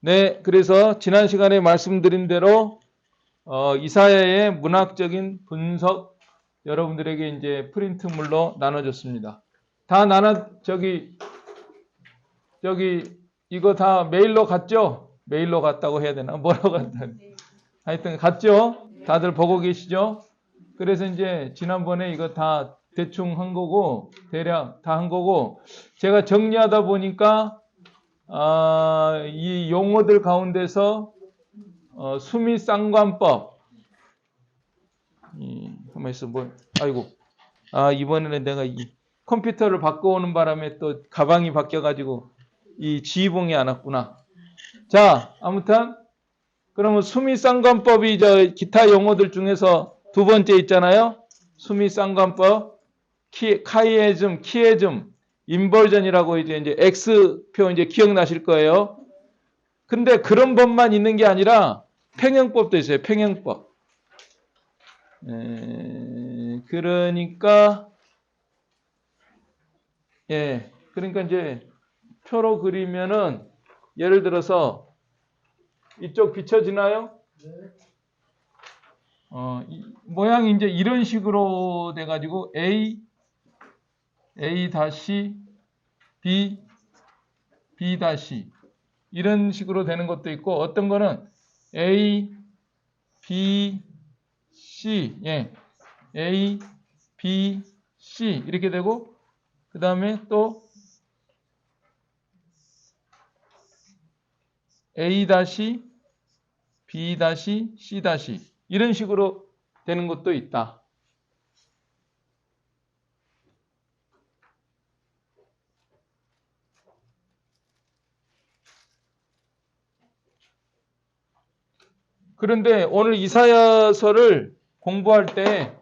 네, 그래서 지난 시간에 말씀드린 대로 이사야의 문학적인 분석 여러분들에게 이제 프린트물로 나눠줬습니다. 다 저기 이거 다 메일로 갔죠? 메일로 갔다고 해야 되나? 뭐라고 갔다? 하여튼 갔죠? 다들 보고 계시죠? 그래서 이제 지난번에 이거 다 대충 한 거고 대략 다 한 거고 제가 정리하다 보니까 이 용어들 가운데서 수미상관법 가만 있어 아이고 이번에는 내가 이 컴퓨터를 바꿔오는 바람에 또 가방이 바뀌어가지고 이 지휘봉이 안 왔구나. 자, 아무튼 그러면 수미상관법이 기타 용어들 중에서 두 번째 있잖아요. 수미상관법, 카이에즘, 키에즘, 인버전이라고 이제 X표 이제 기억나실 거예요. 근데 그런 법만 있는 게 아니라 평형법도 있어요. 평형법. 그러니까 그러니까 이제 표로 그리면은 예를 들어서 이쪽 비춰지나요? 네. 모양이 이제 이런 식으로 돼가지고 A 다시 B 다시 이런 식으로 되는 것도 있고 어떤 거는 A B C A B C 이렇게 되고 그 다음에 또 A 다시 B 다시 C 다시 이런 식으로 되는 것도 있다. 그런데 오늘 이사야서를 공부할 때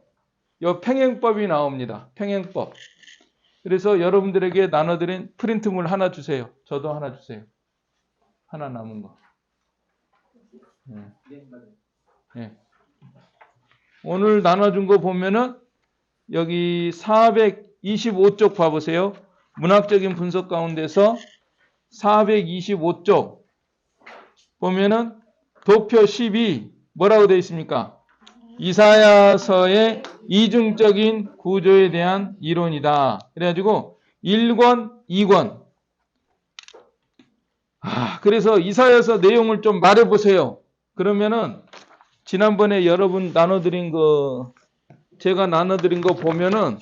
이 평행법이 나옵니다. 평행법. 그래서 여러분들에게 나눠드린 프린트물 하나 주세요. 저도 하나 주세요. 하나 남은 거. 오늘 나눠준 거 보면은 여기 425쪽 봐보세요. 문학적인 분석 가운데서 425쪽 보면은 도표 10이 뭐라고 되어 있습니까? 이사야서의 이중적인 구조에 대한 이론이다. 그래가지고 1권, 2권. 그래서 이사야서 내용을 좀 말해보세요. 그러면은 지난번에 여러분 제가 나눠드린 거 보면은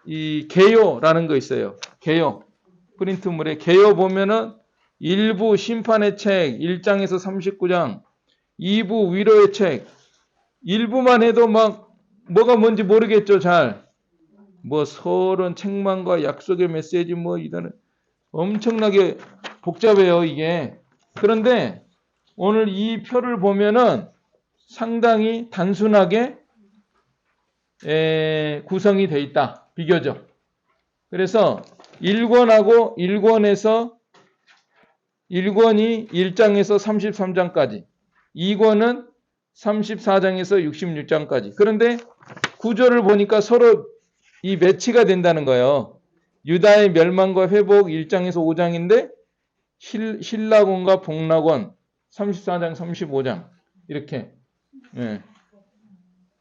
이 개요라는 거 있어요. 개요. 프린트물에 개요 보면은 1부 심판의 책 1장에서 39장, 2부 위로의 책 1부만 해도 막 뭐가 뭔지 모르겠죠. 잘. 서론, 책망과 약속의 메시지 이런 엄청나게 복잡해요, 이게. 그런데 오늘 이 표를 보면은 상당히 단순하게 구성이 되어 있다. 비교적. 그래서 1권하고 1권에서 1권이 1장에서 33장까지, 2권은 34장에서 66장까지. 그런데 구조를 보니까 서로 이 매치가 된다는 거예요. 유다의 멸망과 회복 1장에서 5장인데 신라곤과 복락원 34장, 35장 이렇게.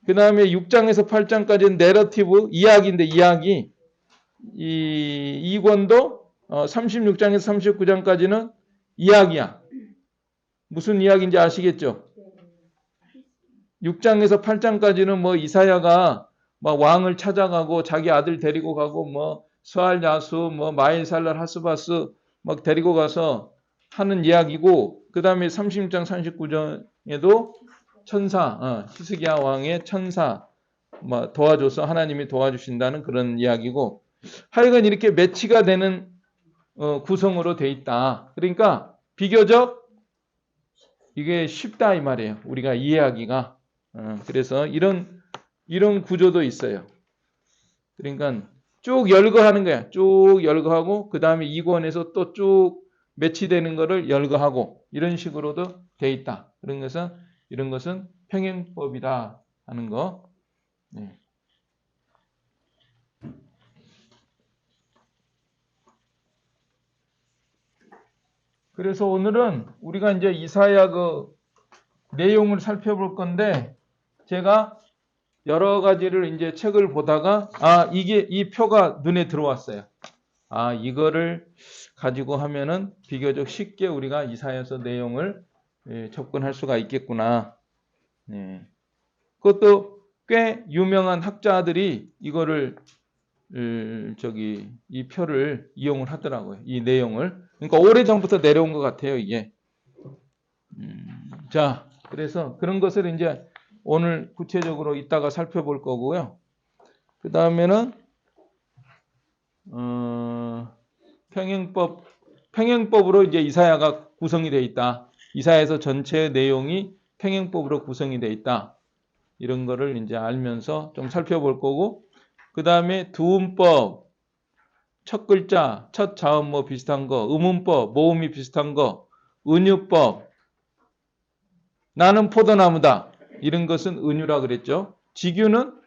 그 다음에 6장에서 8장까지는 내러티브 이야기인데 이야기. 이 2권도 36장에서 39장까지는 이야기야. 무슨 이야기인지 아시겠죠? 6장에서 8장까지는 이사야가 왕을 찾아가고 자기 아들 데리고 가고 스알 야수 마일살랄 하스바스 데리고 가서 하는 이야기고, 그 다음에 36장 39장에도 천사 히스기야 왕의 천사 도와줘서 하나님이 도와주신다는 그런 이야기고, 하여간 이렇게 매치가 되는 구성으로 돼 있다. 그러니까 비교적 이게 쉽다 이 말이에요. 우리가 이해하기가. 그래서 이런 구조도 있어요. 그러니까 쭉 열거하는 거야. 쭉 열거하고 그 다음에 2권에서 또 쭉 매치되는 거를 열거하고 이런 식으로도 돼 있다. 그래서 이런 것은 평행법이다 하는 거. 그래서 오늘은 우리가 이제 이사야 그 내용을 살펴볼 건데, 제가 여러 가지를 이제 책을 보다가, 이게, 이 표가 눈에 들어왔어요. 이거를 가지고 하면은 비교적 쉽게 우리가 이사야서 내용을 접근할 수가 있겠구나. 네. 그것도 꽤 유명한 학자들이 이거를 이 표를 이용을 하더라고요. 이 내용을. 그러니까 오래전부터 내려온 것 같아요, 이게. 자, 그래서 그런 것을 이제 오늘 구체적으로 이따가 살펴볼 거고요. 그 다음에는 평행법으로 이제 이사야가 구성이 되어 있다. 이사야서 전체 내용이 평행법으로 구성이 되어 있다. 이런 거를 이제 알면서 좀 살펴볼 거고, 그 다음에 두음법, 첫 글자, 첫 자음 뭐 비슷한 거, 음운법, 모음이 비슷한 거, 은유법, 나는 포도나무다. 이런 것은 은유라 그랬죠. 직유는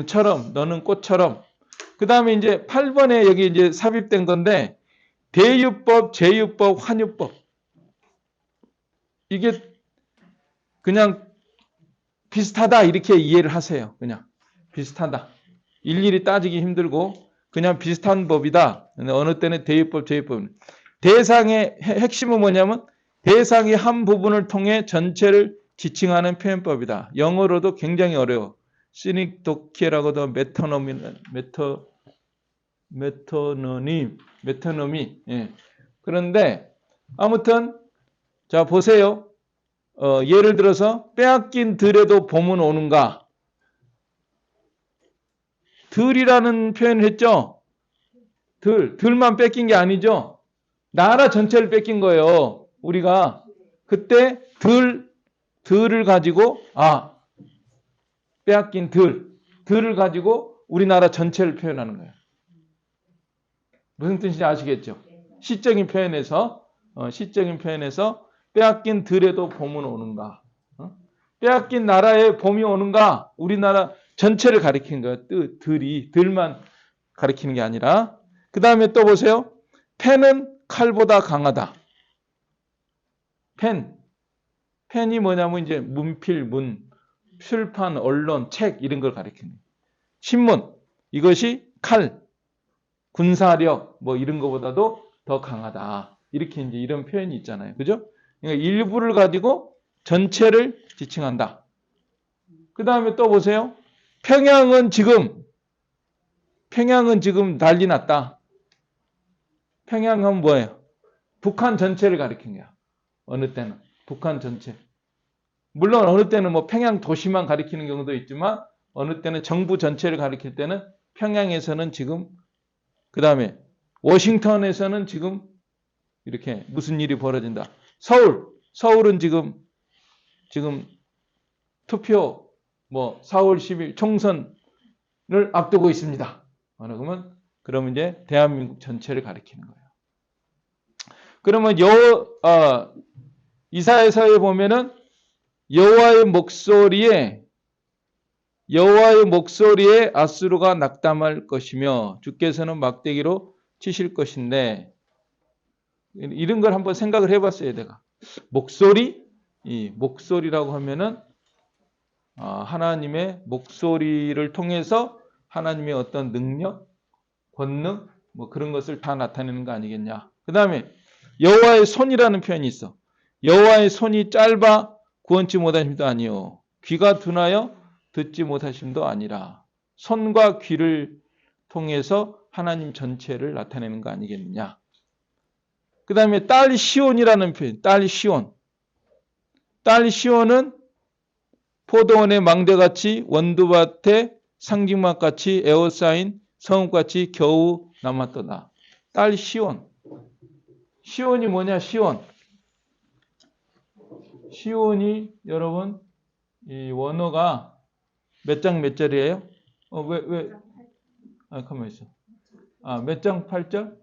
처럼, 너는 꽃처럼. 그 다음에 이제 8번에 여기 이제 삽입된 건데, 대유법, 제유법, 환유법. 이게 그냥 비슷하다 이렇게 이해를 하세요. 그냥 비슷하다. 일일이 따지기 힘들고 그냥 비슷한 법이다. 어느 때는 대유법, 제유법. 대상의 핵심은 뭐냐면 대상의 한 부분을 통해 전체를 지칭하는 표현법이다. 영어로도 굉장히 어려워. 시닉도키라고도 메토노미. 예. 그런데 아무튼 자 보세요. 예를 들어서 빼앗긴 들에도 봄은 오는가? 들이라는 표현을 했죠. 들만 뺏긴 게 아니죠. 나라 전체를 뺏긴 거예요. 우리가 그때 들을 가지고 빼앗긴 들을 가지고 우리나라 전체를 표현하는 거예요. 무슨 뜻인지 아시겠죠? 시적인 표현에서 빼앗긴 들에도 봄은 오는가? 빼앗긴 나라에 봄이 오는가? 우리나라 전체를 가리키는 거예요. 들만 가리키는 게 아니라. 그 다음에 또 보세요. 펜은 칼보다 강하다. 펜이 뭐냐면 이제 문필, 출판, 언론, 책 이런 걸 가리키는 거예요. 신문, 이것이 칼, 군사력 뭐 이런 것보다도 더 강하다. 이렇게 이제 이런 표현이 있잖아요. 그죠? 그러니까 일부를 가지고 전체를 지칭한다. 그 다음에 또 보세요. 평양은 지금 난리 났다. 평양은 뭐예요? 북한 전체를 가리킨 거야. 어느 때는 북한 전체. 물론 어느 때는 뭐 평양 도시만 가리키는 경우도 있지만 어느 때는 정부 전체를 가리킬 때는 평양에서는 지금, 그 다음에 워싱턴에서는 지금 이렇게 무슨 일이 벌어진다. 서울은 지금 투표 4월 10일 총선을 앞두고 있습니다. 그러면 이제 대한민국 전체를 가리키는 거예요. 그러면 이사야서에 보면은 여호와의 목소리에 아수르가 낙담할 것이며 주께서는 막대기로 치실 것인데, 이런 걸 한번 생각을 해봤어요. 내가 이 목소리라고 하면은 하나님의 목소리를 통해서 하나님의 어떤 능력, 권능 뭐 그런 것을 다 나타내는 거 아니겠냐. 그 다음에 여호와의 손이라는 표현이 있어. 여호와의 손이 짧아 구원치 못하심도 아니요, 귀가 둔하여 듣지 못하심도 아니라. 손과 귀를 통해서 하나님 전체를 나타내는 거 아니겠느냐. 그 다음에 딸 시온이라는 표현. 딸 시온은 포도원의 망대같이 원두밭의 상징막같이 에워싸인 성읍같이 겨우 남았도다. 딸 시온이 뭐냐? 시온이 여러분 이 원어가 몇 장 몇 절이에요? 가만 있어. 몇 장 8절?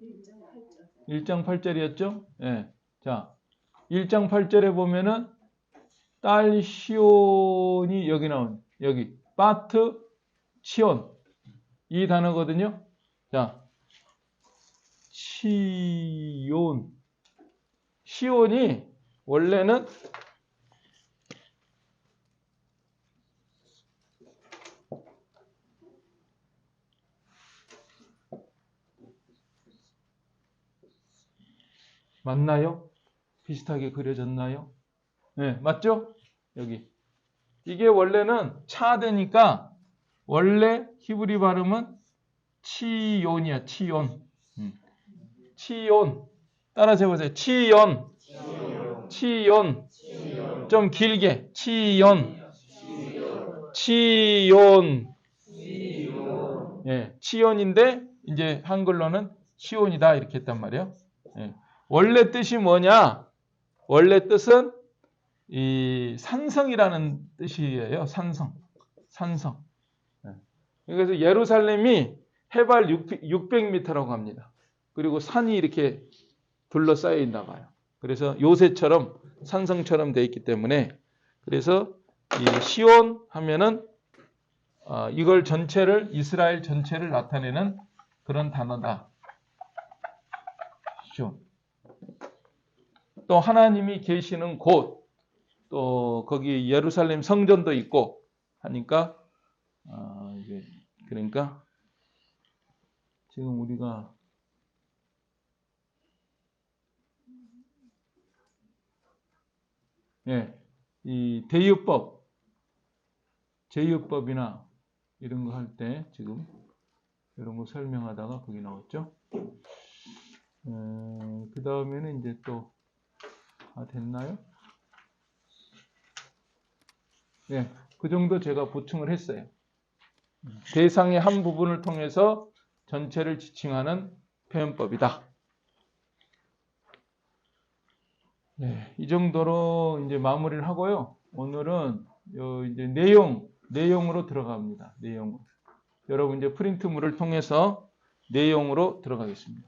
1장 8절이었죠? 예. 자, 1장 8절에 보면은 딸 시온이 여기 파트 시온 이 단어거든요. 자, 시온. 시온이 원래는 맞나요? 비슷하게 그려졌나요? 네, 맞죠? 여기. 이게 원래는 차되니까 원래 히브리 발음은 치온이야, 치온. 치온. 따라서 해보세요. 치온. 치온. 좀 길게. 치온. 치온. 예, 치온인데 이제 한글로는 시온이다 이렇게 했단 말이에요. 예. 원래 뜻이 뭐냐? 원래 뜻은 이 산성이라는 뜻이에요. 산성. 산성. 예. 그래서 예루살렘이 해발 600m라고 합니다. 그리고 산이 이렇게 둘러싸여 있나 봐요. 그래서 요새처럼 산성처럼 되어 있기 때문에 그래서 이 시온 하면은 이걸 전체를 이스라엘 전체를 나타내는 그런 단어다. 시온. 또 하나님이 계시는 곳, 또 거기 예루살렘 성전도 있고 하니까 이제 그러니까 지금 우리가 이 대유법, 제유법이나 이런 거 할 때 지금 이런 거 설명하다가 거기 나왔죠. 그 다음에는 이제 또 됐나요? 네, 그 정도 제가 보충을 했어요. 대상의 한 부분을 통해서 전체를 지칭하는 표현법이다. 네, 이 정도로 이제 마무리를 하고요. 오늘은 이제 내용으로 들어갑니다. 내용으로. 여러분 이제 프린트물을 통해서 내용으로 들어가겠습니다.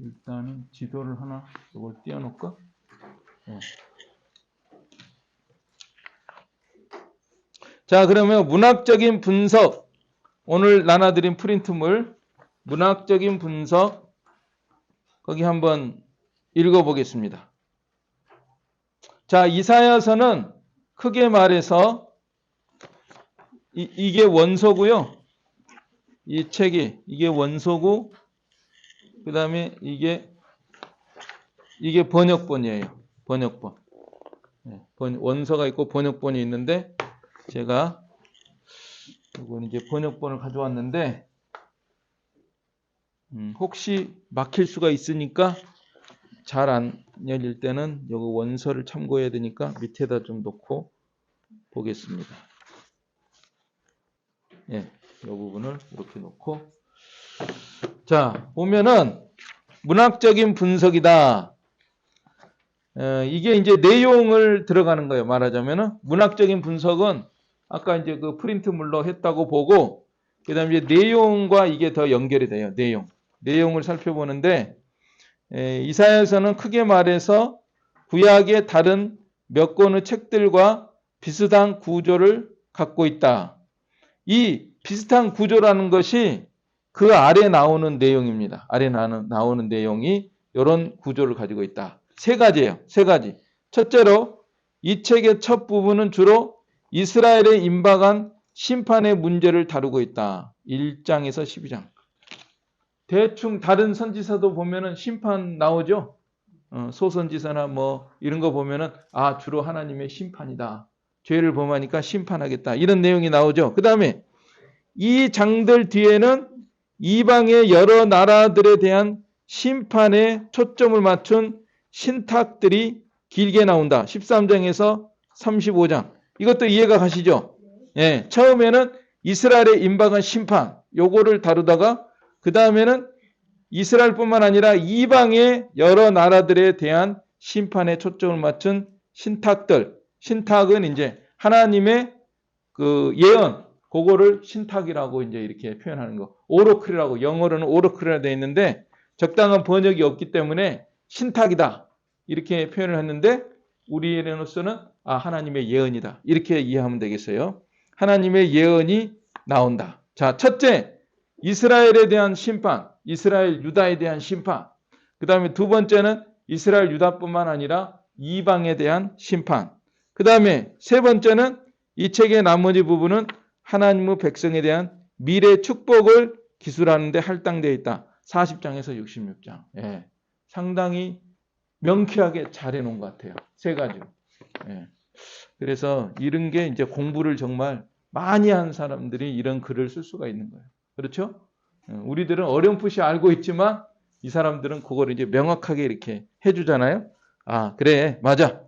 일단은 지도를 하나 이걸 띄워놓을까? 네. 자, 그러면 문학적인 분석. 오늘 나눠드린 프린트물 문학적인 분석 거기 한번 읽어보겠습니다. 자, 이사야서는 크게 말해서 이게 원소고요. 이 책이 이게 원소고 그 다음에 이게 번역본이에요. 번역본. 네, 원서가 있고 번역본이 있는데 제가 이건 이제 번역본을 가져왔는데 혹시 막힐 수가 있으니까 잘 안 열릴 때는 요거 원서를 참고해야 되니까 밑에다 좀 놓고 보겠습니다. 예, 이 부분을 이렇게 놓고 자, 보면은 문학적인 분석이다. 이게 이제 내용을 들어가는 거예요. 말하자면은 문학적인 분석은 아까 이제 그 프린트물로 했다고 보고 그다음에 이제 내용과 이게 더 연결이 돼요. 내용을 살펴보는데 이사야서는 크게 말해서 구약의 다른 몇 권의 책들과 비슷한 구조를 갖고 있다. 이 비슷한 구조라는 것이 그 아래 나오는 내용입니다. 아래 나오는 내용이 이런 구조를 가지고 있다. 세 가지예요. 세 가지. 첫째로 이 책의 첫 부분은 주로 이스라엘에 임박한 심판의 문제를 다루고 있다. 1장에서 12장. 대충 다른 선지서도 보면은 심판 나오죠. 소선지서나 뭐 이런 거 보면은 주로 하나님의 심판이다. 죄를 범하니까 심판하겠다. 이런 내용이 나오죠. 그 다음에 이 장들 뒤에는 이방의 여러 나라들에 대한 심판에 초점을 맞춘 신탁들이 길게 나온다. 13장에서 35장. 이것도 이해가 가시죠? 예, 처음에는 이스라엘에 임박한 심판, 요거를 다루다가 그 다음에는 이스라엘뿐만 아니라 이방의 여러 나라들에 대한 심판에 초점을 맞춘 신탁들. 신탁은 이제 하나님의 그 예언, 그거를 신탁이라고 이제 이렇게 표현하는 거. 오로클이라고, 영어로는 오로클이라고 되어 있는데 적당한 번역이 없기 때문에 신탁이다. 이렇게 표현을 했는데 우리로서는 하나님의 예언이다. 이렇게 이해하면 되겠어요. 하나님의 예언이 나온다. 자, 첫째, 이스라엘에 대한 심판, 이스라엘 유다에 대한 심판. 그 다음에 두 번째는 이스라엘 유다뿐만 아니라 이방에 대한 심판. 그 다음에 세 번째는 이 책의 나머지 부분은 하나님의 백성에 대한 미래 축복을 기술하는 데 할당되어 있다. 40장에서 66장. 예. 상당히 명쾌하게 잘 해놓은 것 같아요. 세 가지로. 예. 그래서 이런 게 이제 공부를 정말 많이 한 사람들이 이런 글을 쓸 수가 있는 거예요. 그렇죠? 우리들은 어렴풋이 알고 있지만 이 사람들은 그걸 이제 명확하게 이렇게 해주잖아요. 아, 그래, 맞아.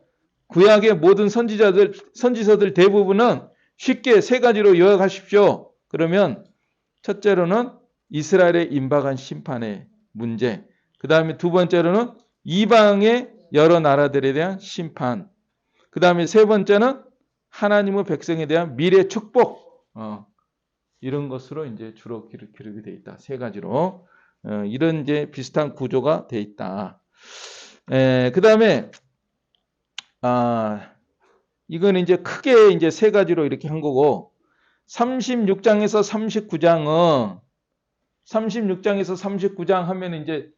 구약의 모든 선지서들 대부분은 쉽게 세 가지로 요약하십시오. 그러면 첫째로는 이스라엘의 임박한 심판의 문제. 그 다음에 두 번째로는 이방의 여러 나라들에 대한 심판. 그 다음에 세 번째는 하나님의 백성에 대한 미래 축복. 이런 것으로 이제 주로 기록이 되어 있다. 세 가지로. 이런 이제 비슷한 구조가 되어 있다. 그 다음에, 이건 이제 크게 이제 세 가지로 이렇게 한 거고, 36장에서 39장 하면 이제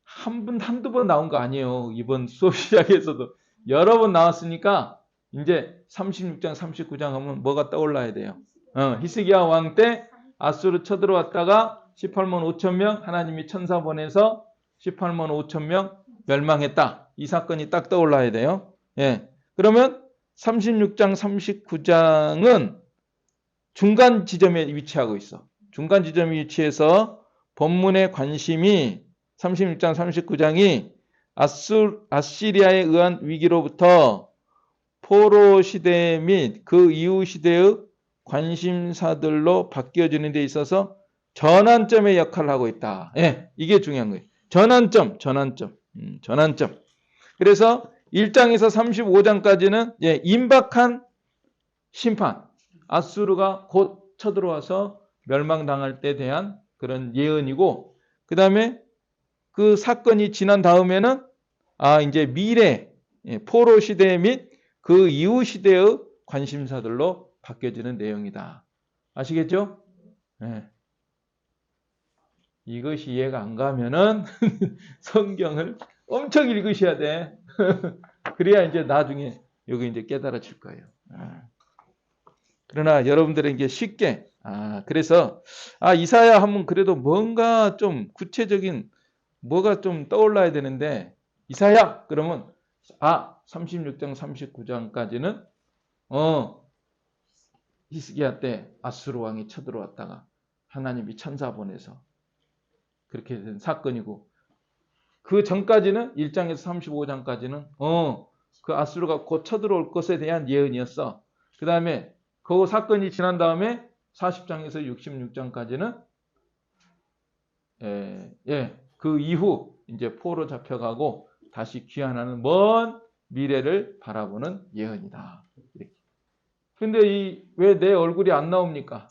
한두 번 나온 거 아니에요. 이번 수업 시작에서도 여러 번 나왔으니까 이제 36장, 39장 하면 뭐가 떠올라야 돼요? 히스기야 왕 때 아수르 쳐들어왔다가 18만 5천 명 하나님이 천사 보내서 18만 5천 명 멸망했다. 이 사건이 딱 떠올라야 돼요. 예. 그러면 36장, 39장은 중간 지점에 위치하고 있어. 중간 지점에 위치해서 본문의 관심이 36장, 39장이 아시리아에 의한 위기로부터 포로 시대 및 그 이후 시대의 관심사들로 바뀌어지는 데 있어서 전환점의 역할을 하고 있다. 예, 이게 중요한 거예요. 전환점. 그래서 1장에서 35장까지는 임박한 심판. 아수르가 곧 쳐들어와서 멸망당할 때 대한 그런 예언이고, 그 다음에 그 사건이 지난 다음에는 이제 미래 포로 시대 및 그 이후 시대의 관심사들로 바뀌어지는 내용이다. 아시겠죠? 네. 이것이 이해가 안 가면은 성경을 엄청 읽으셔야 돼. 그래야 이제 나중에 여기 이제 깨달아질 거예요. 그러나 여러분들은 이게 쉽게 그래서 이사야 하면 그래도 뭔가 좀 구체적인 뭐가 좀 떠올라야 되는데 이사야 그러면 36장 39장까지는 히스기야 때 아수르 왕이 쳐들어왔다가 하나님이 천사 보내서 그렇게 된 사건이고, 그 전까지는 1장에서 35장까지는 그 아수르가 곧 쳐들어올 것에 대한 예언이었어. 그 다음에 그 사건이 지난 다음에 40장에서 66장까지는 그 이후 이제 포로 잡혀가고 다시 귀환하는 먼 미래를 바라보는 예언이다. 근데 왜 내 얼굴이 안 나옵니까?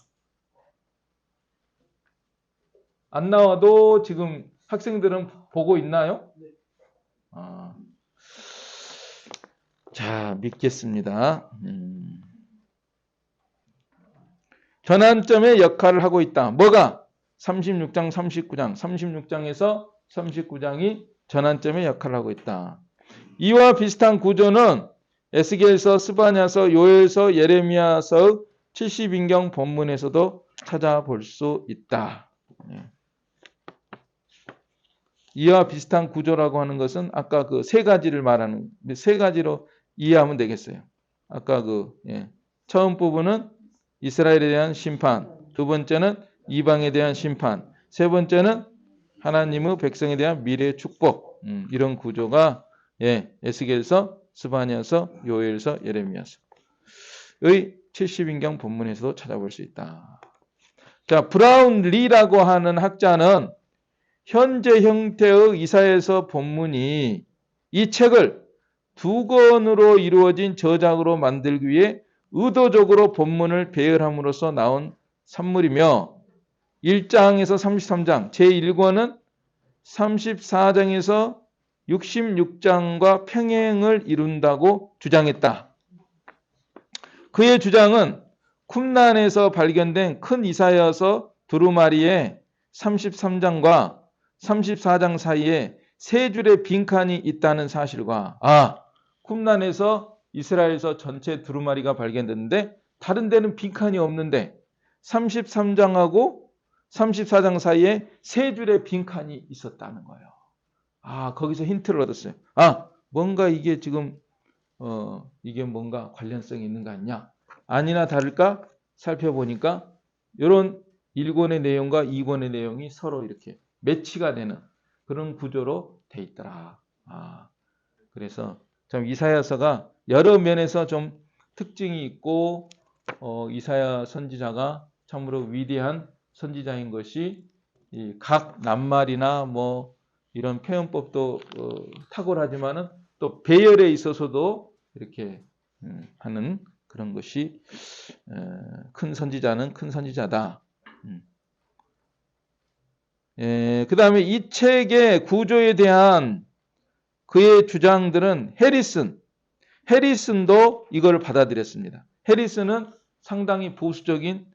안 나와도 지금 학생들은 보고 있나요? 네. 자, 믿겠습니다. 전환점의 역할을 하고 있다. 뭐가? 36장, 39장. 36장에서 39장이 전환점의 역할을 하고 있다. 이와 비슷한 구조는 에스겔서, 스바냐서, 요엘서, 예레미야서 70인경 본문에서도 찾아볼 수 있다. 이와 비슷한 구조라고 하는 것은 아까 그 세 가지를 말하는 세 가지로 이해하면 되겠어요. 아까 처음 부분은 이스라엘에 대한 심판, 두 번째는 이방에 대한 심판, 세 번째는 하나님의 백성에 대한 미래의 축복. 이런 구조가 에스겔서, 스바냐서, 요엘서, 예레미야서의 70인경 본문에서도 찾아볼 수 있다. 자, 브라운 리라고 하는 학자는 현재 형태의 이사야서 본문이 이 책을 두 권으로 이루어진 저작으로 만들기 위해 의도적으로 본문을 배열함으로써 나온 산물이며, 1장에서 33장, 제1권은 34장에서 66장과 평행을 이룬다고 주장했다. 그의 주장은 쿰란에서 발견된 큰 이사야서 두루마리에 33장과 34장 사이에 세 줄의 빈칸이 있다는 사실과 쿰란에서 이스라엘서 전체 두루마리가 발견됐는데 다른 데는 빈칸이 없는데 33장하고 34장 사이에 세 줄의 빈칸이 있었다는 거예요. 거기서 힌트를 얻었어요. 뭔가 이게 지금 이게 뭔가 관련성이 있는 거 아니냐? 아니나 다를까 살펴보니까 이런 1권의 내용과 2권의 내용이 서로 이렇게 매치가 되는 그런 구조로 돼 있더라. 그래서 참 이사야서가 여러 면에서 좀 특징이 있고 이사야 선지자가 참으로 위대한 선지자인 것이 이 각 낱말이나 뭐 이런 표현법도 탁월하지만은 또 배열에 있어서도 이렇게 하는 그런 것이 큰 선지자는 큰 선지자다. 그 다음에 이 책의 구조에 대한 그의 주장들은 해리슨도 이걸 받아들였습니다. 해리슨은 상당히 보수적인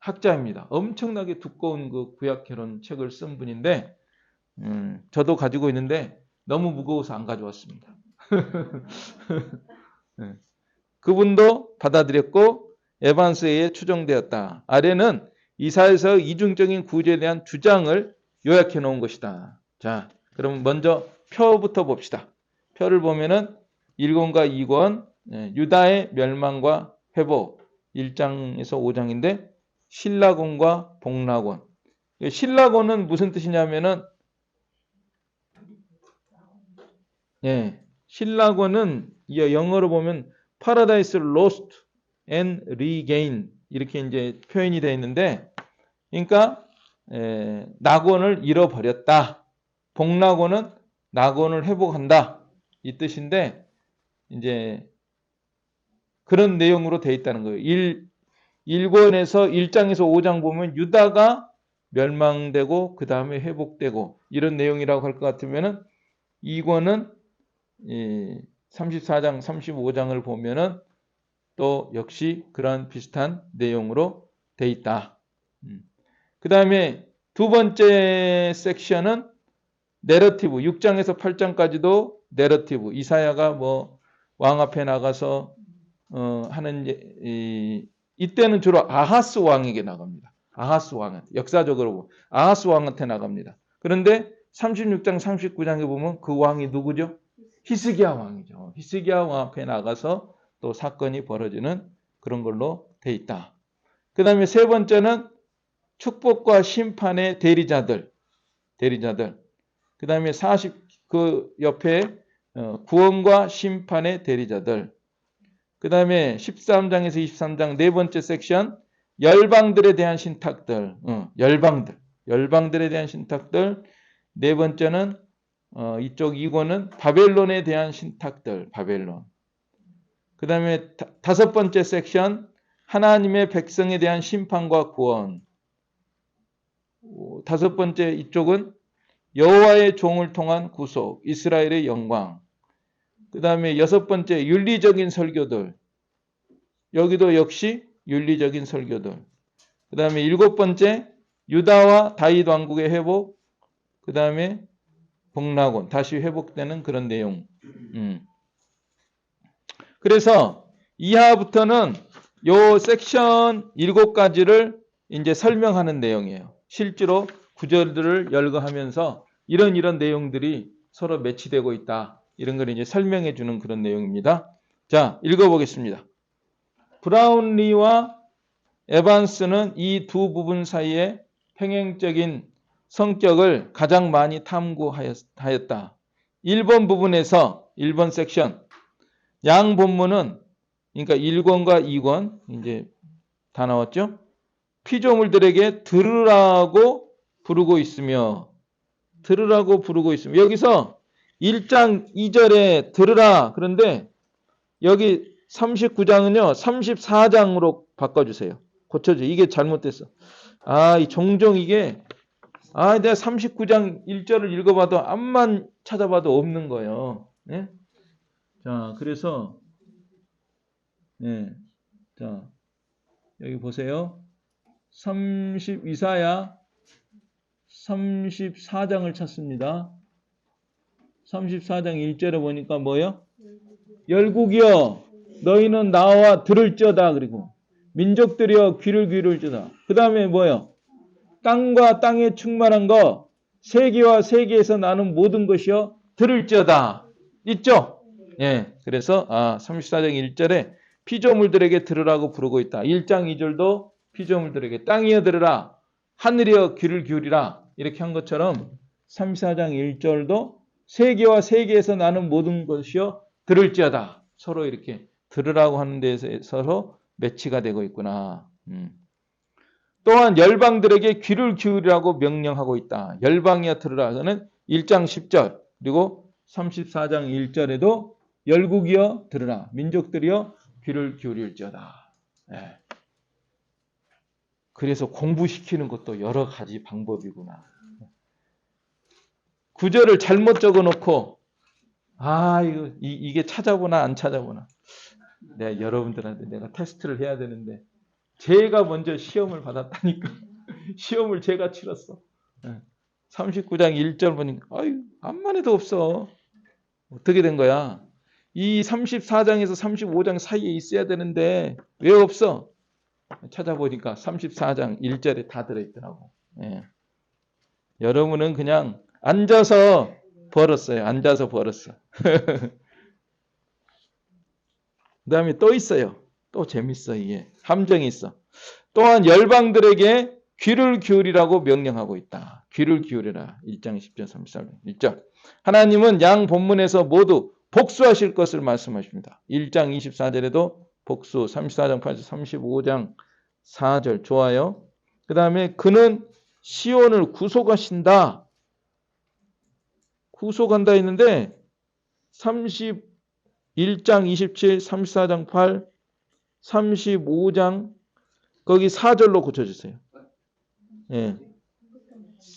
학자입니다. 엄청나게 두꺼운 그 구약개론 책을 쓴 분인데 저도 가지고 있는데 너무 무거워서 안 가져왔습니다. 그분도 받아들였고 에반스에 의해 추정되었다. 아래는 이사야서 이중적인 구조에 대한 주장을 요약해 놓은 것이다. 자, 그럼 먼저 표부터 봅시다. 표를 보면은 1권과 2권 유다의 멸망과 회복 1장에서 5장인데 신라곤과 복락곤. 신라곤은 무슨 뜻이냐면은 신라곤은 영어로 보면 Paradise Lost and Regain 이렇게 이제 표현이 되어 있는데, 그러니까 낙원을 잃어버렸다. 복락곤은 낙원을 회복한다. 이 뜻인데 이제 그런 내용으로 되어 있다는 거예요. 1권에서 1장에서 5장 보면 유다가 멸망되고 그 다음에 회복되고 이런 내용이라고 할 것 같으면은 2권은 34장, 35장을 보면은 또 역시 그런 비슷한 내용으로 돼 있다. 그 다음에 두 번째 섹션은 내러티브, 6장에서 8장까지도 내러티브, 이사야가 뭐 왕 앞에 나가서 하는 이때는 주로 아하스 왕에게 나갑니다. 아하스 왕한테, 역사적으로 아하스 왕한테 나갑니다. 그런데 36장, 39장에 보면 그 왕이 누구죠? 히스기야 왕이죠. 히스기야 왕 앞에 나가서 또 사건이 벌어지는 그런 걸로 돼 있다. 그 다음에 세 번째는 축복과 심판의 대리자들. 그 다음에 그 옆에 구원과 심판의 대리자들. 그 다음에 13장에서 23장 네 번째 섹션 열방들에 대한 신탁들. 열방들에 대한 신탁들. 네 번째는 이쪽 2권은 바벨론에 대한 신탁들. 바벨론. 그 다음에 다섯 번째 섹션 하나님의 백성에 대한 심판과 구원. 다섯 번째 이쪽은 여호와의 종을 통한 구속, 이스라엘의 영광. 그 다음에 여섯 번째 윤리적인 설교들. 여기도 역시 윤리적인 설교들. 그 다음에 일곱 번째 유다와 다윗 왕국의 회복. 그 다음에 복락온, 다시 회복되는 그런 내용. 그래서 이하부터는 요 섹션 7가지를 이제 설명하는 내용이에요. 실제로 구절들을 열거하면서 이런 내용들이 서로 매치되고 있다. 이런 걸 이제 설명해 주는 그런 내용입니다. 자, 읽어보겠습니다. 브라운리와 에반스는 이 두 부분 사이에 평행적인 성격을 가장 많이 탐구하였다. 1번 부분에서 1번 섹션 양 본문은 그러니까 1권과 2권 이제 다 나왔죠? 피조물들에게 들으라고 부르고 있으며 여기서 1장 2절에 들으라 그런데 여기 39장은요 34장으로 바꿔주세요. 고쳐줘. 이게 잘못됐어. 종종 이게 내가 39장 1절을 읽어봐도 앞만 찾아봐도 없는 거예요. 네? 자, 그래서 자 여기 보세요. 이사야 34장을 찾습니다. 34장 1절에 보니까 뭐요? 열국이여 너희는 나와 들을지어다. 그리고 민족들이여 귀를 기울일지어다. 그 다음에 뭐요? 땅과 땅에 충만한 거 세계와 세계에서 나는 모든 것이여 들을지어다. 있죠? 예. 그래서 34장 1절에 피조물들에게 들으라고 부르고 있다. 1장 2절도 피조물들에게 땅이여 들으라. 하늘이여 귀를 기울이라. 이렇게 한 것처럼 34장 1절도 세계와 세계에서 나는 모든 것이여 들을지어다. 서로 이렇게 들으라고 하는 데서 서로 매치가 되고 있구나. 또한 열방들에게 귀를 기울이라고 명령하고 있다. 열방이여 들으라. 저는 1장 10절 그리고 34장 1절에도 열국이여 들으라. 민족들이여 귀를 기울일지어다. 네. 그래서 공부시키는 것도 여러 가지 방법이구나. 구절을 잘못 적어놓고 이게 찾아보나 안 찾아보나. 내가 여러분들한테 내가 테스트를 해야 되는데 제가 먼저 시험을 받았다니까. 시험을 제가 치렀어. 39장 1절 보니까 암만 해도 없어. 어떻게 된 거야? 이 34장에서 35장 사이에 있어야 되는데 왜 없어? 찾아보니까 34장 1절에 다 들어있더라고. 예. 여러분은 그냥 앉아서 벌었어요. 앉아서 벌었어. 그 다음에 또 있어요. 또 재밌어. 이게 함정이 있어. 또한 열방들에게 귀를 기울이라고 명령하고 있다. 귀를 기울여라. 1장 10절 33절 1절. 하나님은 양 본문에서 모두 복수하실 것을 말씀하십니다. 1장 24절에도 복수, 34장 8절, 35장 4절 좋아요. 그 다음에 그는 시온을 구속하신다. 구속한다 했는데 31장 27, 34장 8, 35장 거기 4절로 고쳐주세요. 예.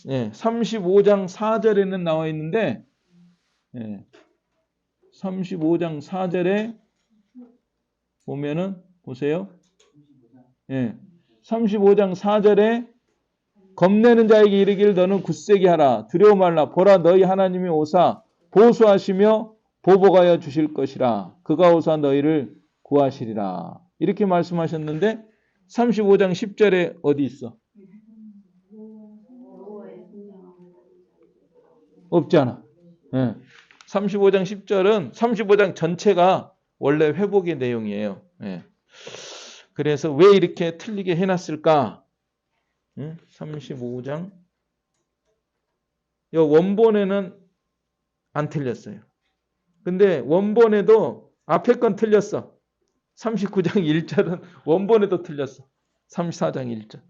예. 35장 4절에는 나와 있는데 35장 4절에 보면은 보세요. 35장 4절에 겁내는 자에게 이르기를 너는 굳세게 하라. 두려워 말라. 보라 너희 하나님이 오사 보수하시며 보복하여 주실 것이라. 그가 오사 너희를 구하시리라. 이렇게 말씀하셨는데 35장 10절에 어디 있어? 없잖아. 35장 10절은 35장 전체가 원래 회복의 내용이에요. 그래서 왜 이렇게 틀리게 해놨을까? 35장 원본에는 안 틀렸어요. 근데 원본에도 앞에 건 틀렸어. 39장 1절은 원본에도 틀렸어. 34장 1절.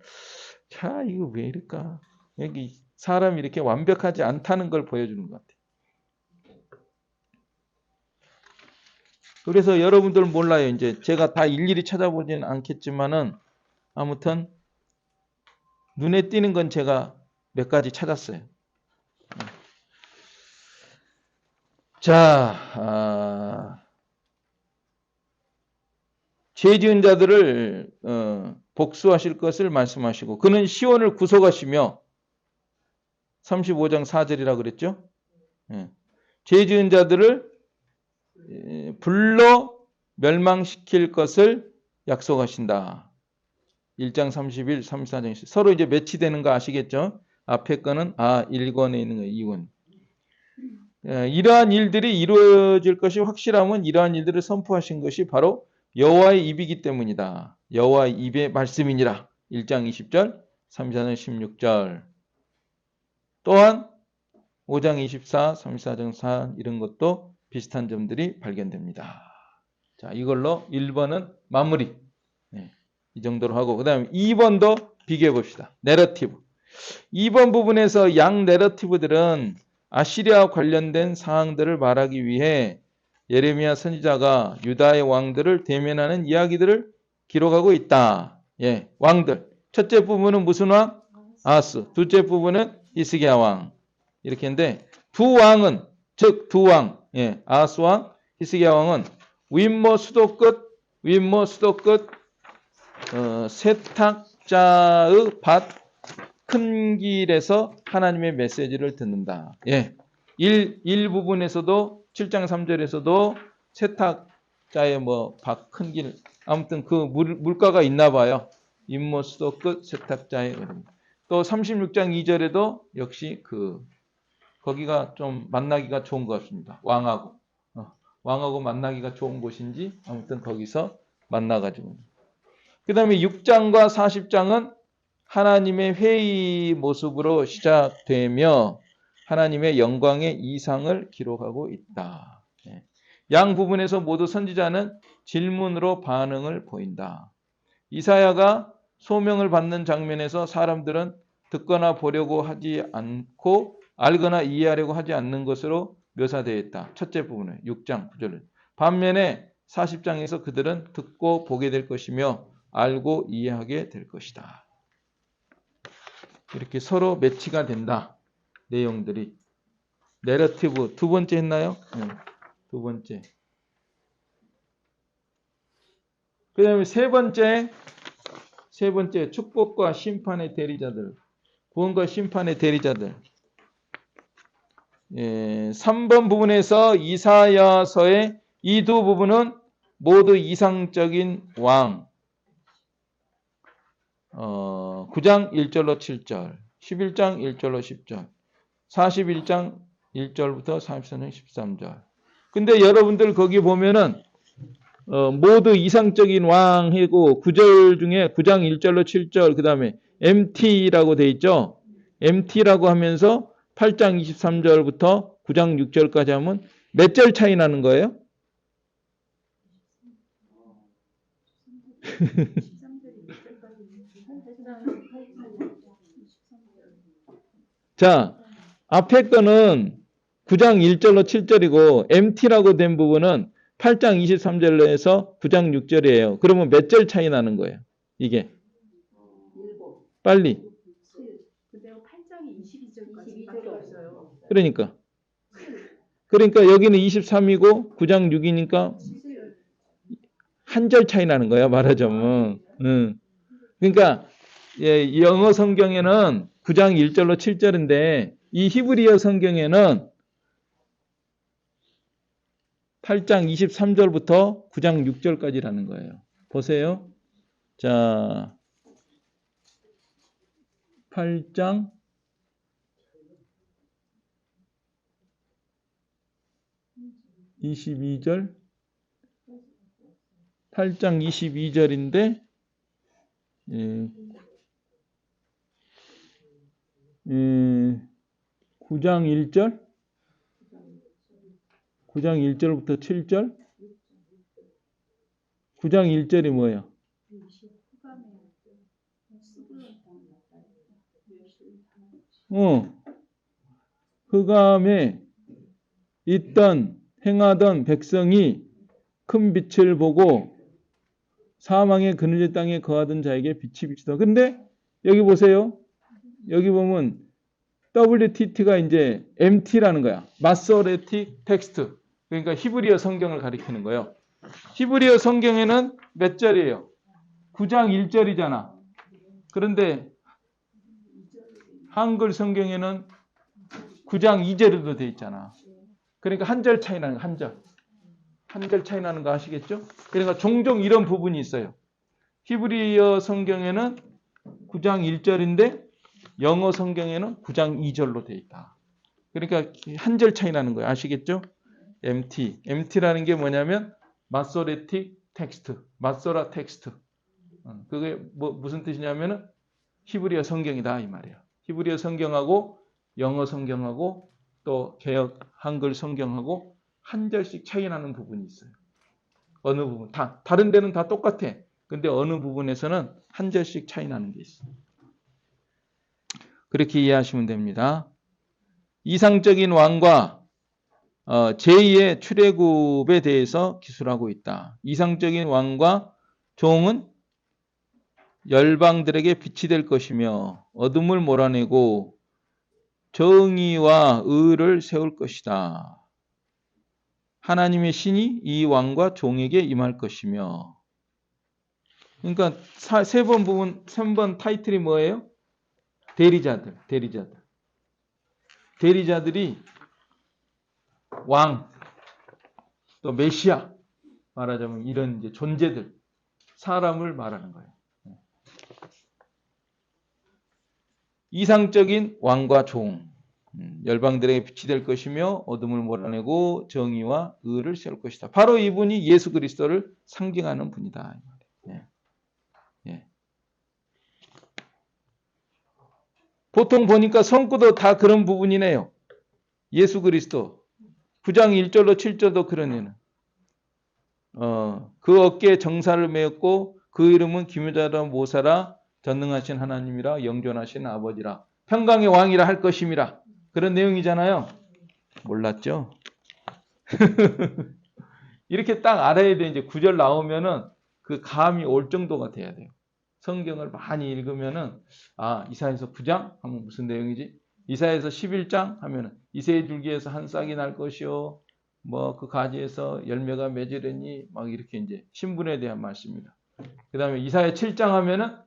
자, 이거 왜 이럴까? 여기 사람이 이렇게 완벽하지 않다는 걸 보여주는 것 같아요. 그래서 여러분들 몰라요. 이제 제가 다 일일이 찾아보지는 않겠지만은 아무튼 눈에 띄는 건 제가 몇 가지 찾았어요. 자, 죄 지은 자들을 복수하실 것을 말씀하시고 그는 시온을 구속하시며 35장 4절이라고 그랬죠. 죄 지은 자들을 불러 멸망시킬 것을 약속하신다. 1장 31, 34장 10. 서로 이제 매치되는 거 아시겠죠? 앞에 거는 1권에 있는 거 2권. 이러한 일들이 이루어질 것이 확실하면 이러한 일들을 선포하신 것이 바로 여호와의 입이기 때문이다. 여호와의 입의 말씀이니라. 1장 20절, 34장 16절. 또한 5장 24, 34장 4 이런 것도 비슷한 점들이 발견됩니다. 자, 이걸로 1번은 마무리. 이 정도로 하고 그 다음에 2번도 비교해 봅시다. 내러티브. 2번 부분에서 양 내러티브들은 아시리아와 관련된 사항들을 말하기 위해 예레미야 선지자가 유다의 왕들을 대면하는 이야기들을 기록하고 있다. 왕들. 첫째 부분은 무슨 왕? 아하스. 둘째 부분은 히스기야 왕. 이렇게 했는데 두 왕은 즉 두 왕, 아하스 왕, 히스기야 왕은 윗모 수도 끝 세탁자의 밭 큰 길에서 하나님의 메시지를 듣는다. 예. 1 부분에서도 7장 3절에서도 세탁자의 뭐 밭 큰 길 아무튼 그 물가가 있나 봐요. 임모스도 끝 세탁자의 이름. 또 36장 2절에도 역시 거기가 좀 만나기가 좋은 것 같습니다. 왕하고 만나기가 좋은 곳인지 아무튼 거기서 만나가지고. 그 다음에 6장과 40장은 하나님의 회의 모습으로 시작되며 하나님의 영광의 이상을 기록하고 있다. 양 부분에서 모두 선지자는 질문으로 반응을 보인다. 이사야가 소명을 받는 장면에서 사람들은 듣거나 보려고 하지 않고 알거나 이해하려고 하지 않는 것으로 묘사되어 있다. 첫째 부분은 6장 9절. 반면에 40장에서 그들은 듣고 보게 될 것이며 알고 이해하게 될 것이다. 이렇게 서로 매치가 된다. 내용들이. 내러티브 두 번째 했나요? 네, 두 번째. 그 다음에 세 번째 축복과 심판의 대리자들. 구원과 심판의 대리자들. 3번 부분에서 이사야서의 이 두 부분은 모두 이상적인 왕. 9장 1절로 7절, 11장 1절로 10절, 41장 1절부터 34장 13절. 근데 여러분들 거기 보면은 모두 이상적인 왕이고 9절 중에 9장 1절로 7절 그 다음에 MT라고 돼 있죠. MT라고 하면서 8장 23절부터 9장 6절까지 하면 몇 절 차이 나는 거예요? 자, 앞에 거는 9장 1절로 7절이고 MT라고 된 부분은 8장 23절에서 9장 6절이에요. 그러면 몇 절 차이 나는 거예요? 이게. 빨리. 그러니까 여기는 23이고 9장 6이니까 한 절 차이 나는 거야, 말하자면. 그러니까 영어 성경에는 9장 1절로 7절인데 이 히브리어 성경에는 8장 23절부터 9장 6절까지라는 거예요. 보세요. 자, 8장 22절 8장 22절인데 9장 1절 9장 1절부터 7절 9장 1절이 뭐예요? 흑암에 행하던 백성이 큰 빛을 보고 사망의 그늘진 땅에 거하던 자에게 빛이 비치다. 근데 여기 보세요. 여기 보면 WTT가 이제 MT라는 거야. 마소레틱 텍스트. 그러니까 히브리어 성경을 가리키는 거예요. 히브리어 성경에는 몇 절이에요? 9장 1절이잖아. 그런데 한글 성경에는 9장 2절에도 돼 있잖아. 그러니까 한 절 차이 나는 거, 한 절. 한 절 차이 나는 거 아시겠죠? 그러니까 종종 이런 부분이 있어요. 히브리어 성경에는 9장 1절인데 영어 성경에는 9장 2절로 돼 있다. 그러니까 한 절 차이 나는 거예요. 아시겠죠? MT라는 게 뭐냐면 마소레틱 텍스트, 마소라 텍스트. 그게 무슨 뜻이냐면은 히브리어 성경이다 이 말이야. 히브리어 성경하고 영어 성경하고 또 개역 한글 성경하고 한 절씩 차이 나는 부분이 있어요. 어느 부분 다른 데는 다 똑같아. 근데 어느 부분에서는 한 절씩 차이 나는 게 있어요. 그렇게 이해하시면 됩니다. 이상적인 왕과 제2의 출애굽에 대해서 기술하고 있다. 이상적인 왕과 종은 열방들에게 빛이 될 것이며 어둠을 몰아내고 정의와 의를 세울 것이다. 하나님의 신이 이 왕과 종에게 임할 것이며 그러니까 세 번 부분, 3번 타이틀이 뭐예요? 대리자들, 대리자들. 대리자들이 왕, 또 메시아, 말하자면 이런 이제 존재들, 사람을 말하는 거예요. 이상적인 왕과 종, 열방들에게 빛이 될 것이며 어둠을 몰아내고 정의와 의를 세울 것이다. 바로 이분이 예수 그리스도를 상징하는 분이다. 예. 예. 보통 보니까 성구도 다 그런 부분이네요. 예수 그리스도 9장 1절로 7절도 그러네요. 그 어깨에 정사를 메었고 그 이름은 기묘자라 모사라 전능하신 하나님이라 영존하신 아버지라 평강의 왕이라 할 것임이라. 그런 내용이잖아요. 몰랐죠? 이렇게 딱 알아야 돼. 이제 9절 나오면은 그 감이 올 정도가 돼야 돼요. 성경을 많이 읽으면은 이사야서 9장 하면 무슨 내용이지? 이사야서 11장 하면은 이새의 줄기에서 한 싹이 날 것이요 뭐 그 가지에서 열매가 맺으려니 막 이렇게 이제 신분에 대한 말씀입니다. 그다음에 이사야 7장 하면은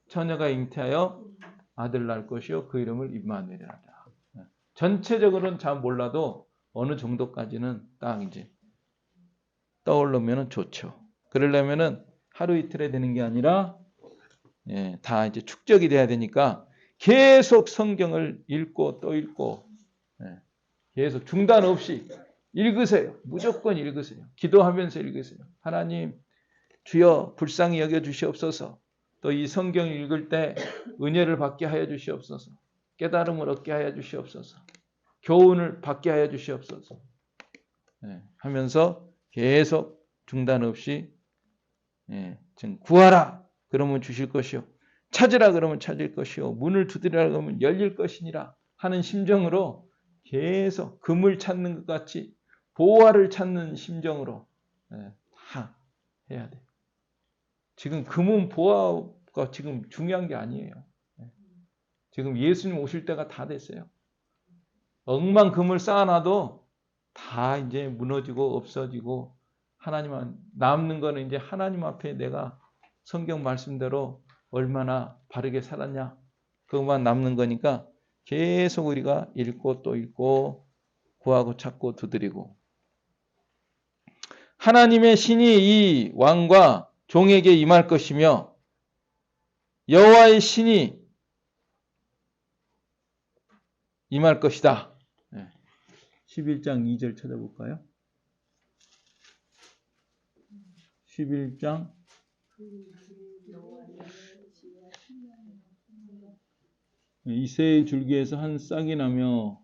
처녀가 잉태하여 아들 낳을 것이요 그 이름을 임마누엘이라. 전체적으로는 잘 몰라도 어느 정도까지는 딱 이제 떠오르면 좋죠. 그러려면은 하루 이틀에 되는 게 아니라 다 이제 축적이 돼야 되니까 계속 성경을 읽고 또 읽고 계속 중단 없이 읽으세요. 무조건 읽으세요. 기도하면서 읽으세요. 하나님 주여 불쌍히 여겨 주시옵소서. 또 이 성경 읽을 때 은혜를 받게 하여 주시옵소서. 깨달음을 얻게 하여 주시옵소서. 교훈을 받게 하여 주시옵소서. 하면서 계속 중단 없이 구하라 그러면 주실 것이요 찾으라 그러면 찾을 것이요 문을 두드리라 그러면 열릴 것이니라 하는 심정으로 계속 금을 찾는 것 같이 보화를 찾는 심정으로 다 해야 돼요. 지금 금은 보화가 지금 중요한 게 아니에요. 지금 예수님 오실 때가 다 됐어요. 억만 금을 쌓아놔도 다 이제 무너지고 없어지고 하나님만 남는 거는 이제 하나님 앞에 내가 성경 말씀대로 얼마나 바르게 살았냐 그것만 남는 거니까 계속 우리가 읽고 또 읽고 구하고 찾고 두드리고 하나님의 신이 이 왕과 종에게 임할 것이며 여호와의 신이 임할 것이다. 11장 2절 찾아볼까요? 11장 이새의 줄기에서 한 싹이 나며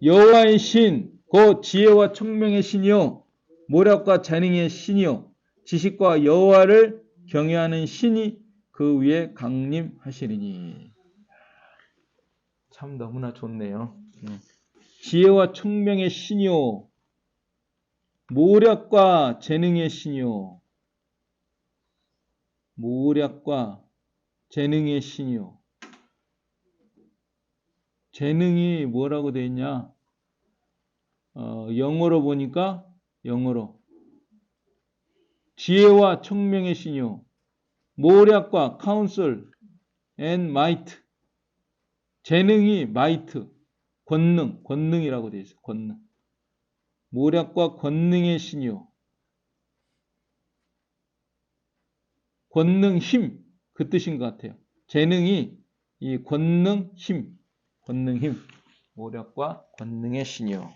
여호와의 신 곧 지혜와 총명의 신이요 모략과 재능의 신이요 지식과 여호와를 경외하는 신이 그 위에 강림하시리니. 참 너무나 좋네요. 지혜와 총명의 신이요 모략과 재능의 신이요 모략과 재능의 신이요. 재능이 뭐라고 되어 있냐? 영어로 보니까 영어로 지혜와 총명의 신이요 모략과 counsel and might 재능이 might 권능이라고 되어 있어요. 권능 모략과 권능의 신이요 권능 힘 그 뜻인 것 같아요. 재능이 이 권능 힘 모략과 권능의 신이요.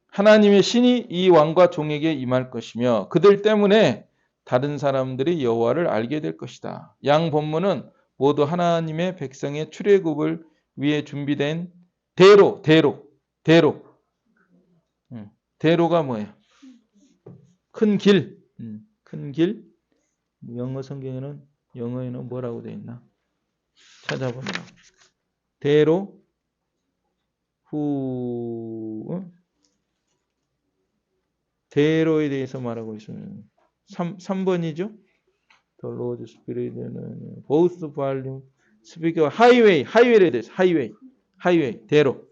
하나님의 신이 이 왕과 종에게 임할 것이며 그들 때문에 다른 사람들이 여호와를 알게 될 것이다. 양 본문은 모두 하나님의 백성의 출애굽을 위해 준비된 대로가 뭐예요? 큰 길. 큰 길. 영어 성경에는 영어에는 뭐라고 되어 있나? 찾아보면 대로 대로에 대해서 말하고 있어요. 3번이죠? The Lord's Spirit는 both volume 스피크 하이웨이를 대해서 하이웨이 대로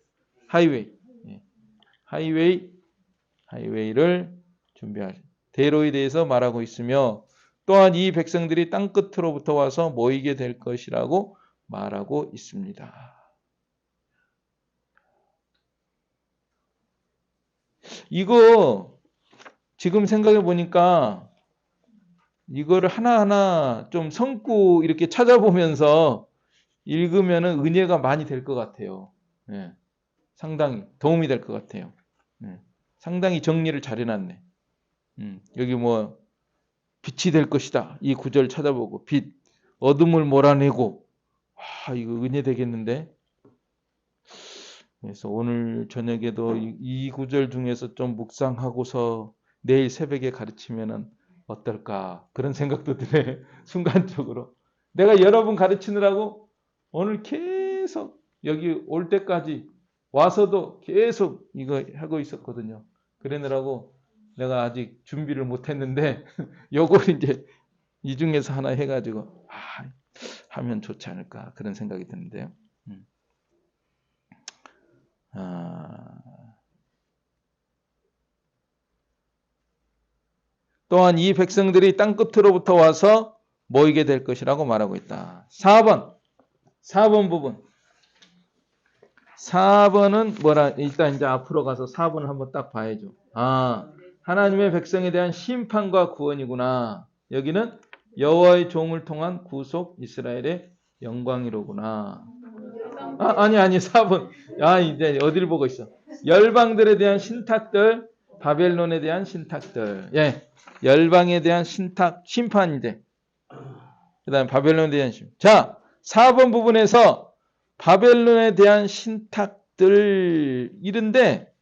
하이웨이 예. 하이웨이를 준비할 대로에 대해서 말하고 있으며 또한 이 백성들이 땅 끝으로부터 와서 모이게 될 것이라고 말하고 있습니다. 이거 지금 생각해 보니까 이거를 하나하나 좀 성구 이렇게 찾아보면서 읽으면은 은혜가 많이 될 것 같아요. 예. 상당히 도움이 될 것 같아요. 예. 상당히 정리를 잘 해놨네. 여기 뭐 빛이 될 것이다. 이 구절 찾아보고 빛, 어둠을 몰아내고 이거 은혜 되겠는데. 그래서 오늘 저녁에도 이 구절 중에서 좀 묵상하고서 내일 새벽에 가르치면은 어떨까 그런 생각도 드네. 순간적으로 내가 여러분 가르치느라고 오늘 계속 여기 올 때까지 와서도 계속 이거 하고 있었거든요. 그러느라고 내가 아직 준비를 못했는데 요걸 이제 이 중에서 하나 해가지고 하면 좋지 않을까 그런 생각이 드는데요. 또한 이 백성들이 땅 끝으로부터 와서 모이게 될 것이라고 말하고 있다. 4번 부분. 4번은 뭐라 일단 이제 앞으로 가서 4번을 한번 딱 봐야죠. 하나님의 백성에 대한 심판과 구원이구나. 여기는 여호와의 종을 통한 구속 이스라엘의 영광이로구나. 아니 4번. 이제 어디를 보고 있어? 열방들에 대한 신탁들, 바벨론에 대한 신탁들. 예. 열방에 대한 심판인데. 그다음에 바벨론에 대한 심판. 자, 4번 부분에서 바벨론에 대한 신탁들 이른데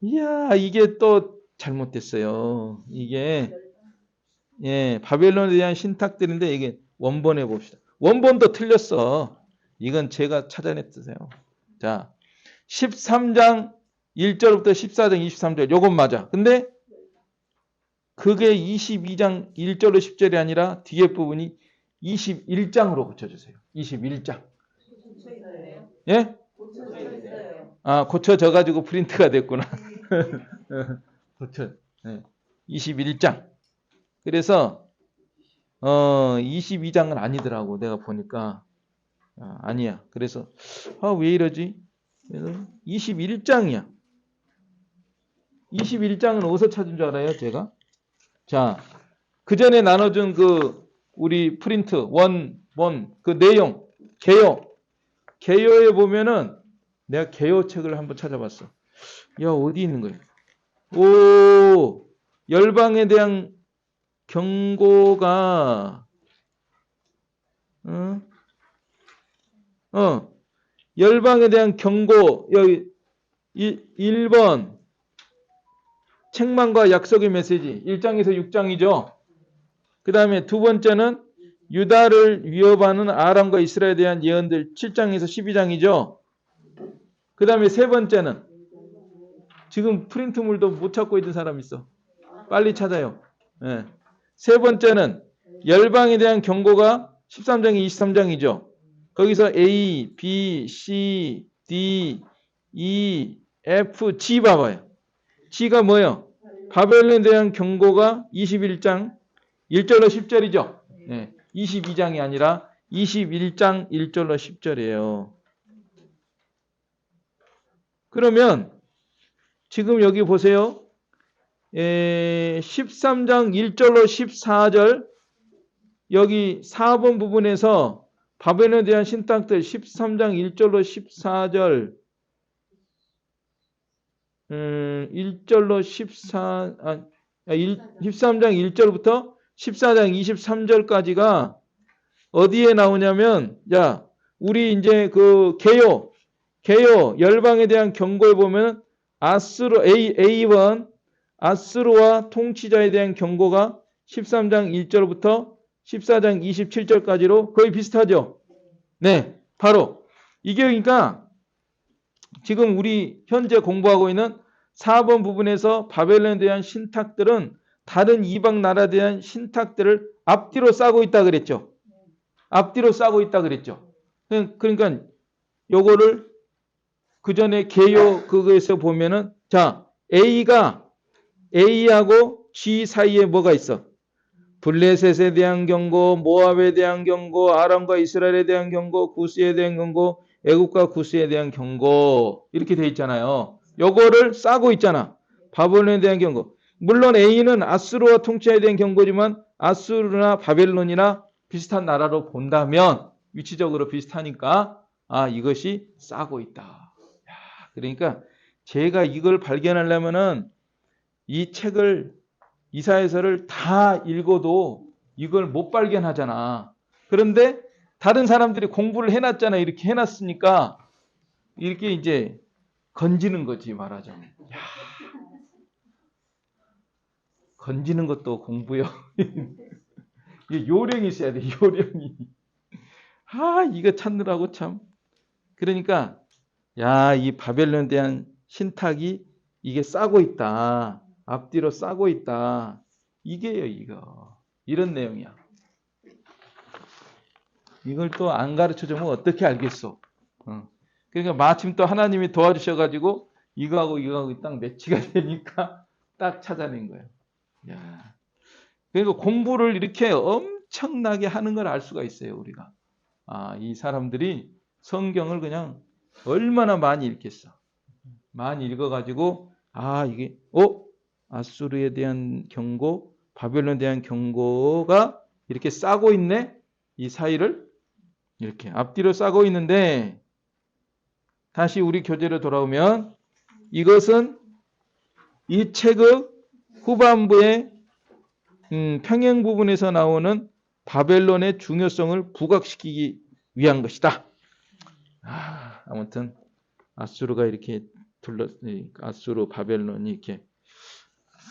이게 또 잘못됐어요. 이게 바벨론에 대한 신탁들인데 이게 원본에 봅시다. 원본도 틀렸어. 이건 제가 찾아냈으세요. 자, 13장 1절부터 14장 23절 요건 맞아. 근데 그게 22장 1절로 10절이 아니라 뒤에 부분이 21장으로 고쳐주세요. 21장. 예? 고쳐져가지고 프린트가 됐구나. 고쳐. 21장. 그래서 22장은 아니더라고. 내가 보니까 아니야. 그래서 왜 이러지? 그래서 21장이야. 21장은 어디서 찾은 줄 알아요? 제가? 자, 그 전에 나눠준 우리 프린트 원 그 내용 개요에 보면은 내가 개요 책을 한번 찾아봤어. 어디 있는 거예요? 열방에 대한 경고가 열방에 대한 경고 여기 1번 책망과 약속의 메시지 1장에서 6장이죠. 그 다음에 두 번째는 유다를 위협하는 아람과 이스라엘에 대한 예언들 7장에서 12장이죠. 그 다음에 세 번째는 지금 프린트물도 못 찾고 있는 사람 있어. 빨리 찾아요. 세 번째는 열방에 대한 경고가 13장이 23장이죠. 거기서 A, B, C, D, E, F, G 봐봐요. G가 뭐예요? 바벨론에 대한 경고가 21장 1절로 10절이죠. 22장이 아니라 21장 1절로 10절이에요. 그러면 지금 여기 보세요. 13장 1절로 14절 여기 4번 부분에서 바벨론에 대한 신탁들 13장 1절로 14절 1절로 13장 1절부터 14장 23절까지가 어디에 나오냐면 우리 이제 그 개요 열방에 대한 경고에 보면 A1 아스루와 통치자에 대한 경고가 13장 1절부터 14장 27절까지로 거의 비슷하죠. 네, 바로 이게 그러니까 지금 우리 현재 공부하고 있는 4번 부분에서 바벨론에 대한 신탁들은 다른 이방 나라에 대한 신탁들을 앞뒤로 싸고 있다 그랬죠. 앞뒤로 싸고 있다 그랬죠. 그러니까 요거를 그 전에 개요 그거에서 보면은 자 A하고 G 사이에 뭐가 있어? 블레셋에 대한 경고, 모압에 대한 경고, 아람과 이스라엘에 대한 경고, 구스에 대한 경고, 애국과 구스에 대한 경고 이렇게 돼 있잖아요. 요거를 싸고 있잖아. 바벨론에 대한 경고. 물론 A는 아수르와 통치에 대한 경고지만 아수르나 바벨론이나 비슷한 나라로 본다면 위치적으로 비슷하니까 이것이 싸고 있다. 그러니까 제가 이걸 발견하려면은 이 책을 이사야서를 다 읽어도 이걸 못 발견하잖아. 그런데 다른 사람들이 공부를 해놨잖아. 이렇게 해놨으니까 이렇게 이제 건지는 거지 말하자면. 야, 건지는 것도 공부요. 이게 요령이 있어야 돼. 요령이. 이거 찾느라고 참. 그러니까 이 바벨론에 대한 신탁이 이게 싸고 있다. 앞뒤로 싸고 있다. 이게요, 이거. 이런 내용이야. 이걸 또 안 가르쳐 주면 어떻게 알겠어? 그러니까 마침 또 하나님이 도와주셔가지고 이거하고 딱 매치가 되니까 딱 찾아낸 거예요. 야. 그러니까 공부를 이렇게 엄청나게 하는 걸 알 수가 있어요, 우리가. 이 사람들이 성경을 그냥 얼마나 많이 읽겠어. 많이 읽어가지고, 이게, 아수르에 대한 경고, 바벨론에 대한 경고가 이렇게 싸고 있네? 이 사이를 이렇게 앞뒤로 싸고 있는데, 다시 우리 교재로 돌아오면, 이것은 이 책의 후반부에 평행 부분에서 나오는 바벨론의 중요성을 부각시키기 위한 것이다. 아무튼 아수르가 이렇게 아수르 바벨론이 이렇게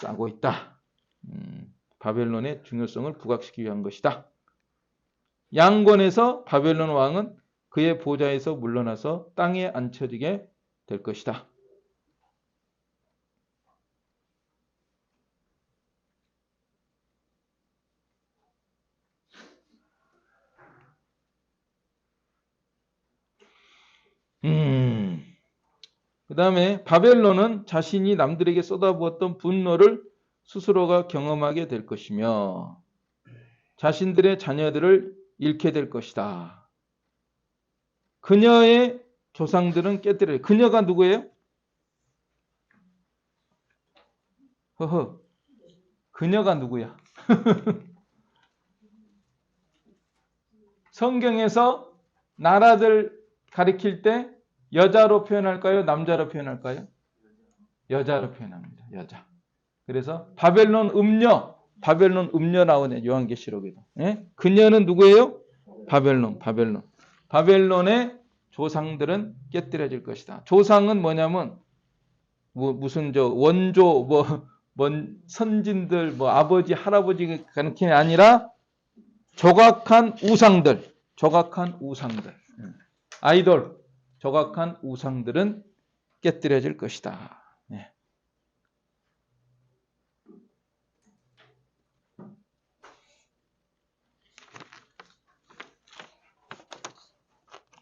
싸고 있다. 바벨론의 중요성을 부각시키기 위한 것이다. 양권에서 바벨론 왕은 그의 보좌에서 물러나서 땅에 앉혀지게 될 것이다. 그 다음에 바벨론은 자신이 남들에게 쏟아부었던 분노를 스스로가 경험하게 될 것이며 자신들의 자녀들을 잃게 될 것이다. 그녀의 조상들은 깨뜨려. 그녀가 누구예요? 그녀가 누구야? 성경에서 나라들 가리킬 때 여자로 표현할까요? 남자로 표현할까요? 여자로 표현합니다. 여자. 그래서 바벨론 음녀 나오네. 요한계시록에도. 예? 그녀는 누구예요? 바벨론. 바벨론의 조상들은 깨뜨려질 것이다. 조상은 뭐냐면 무슨 원조 선진들 아버지 할아버지 그런 게 아니라 조각한 우상들. 아이돌 조각한 우상들은 깨뜨려질 것이다. 네.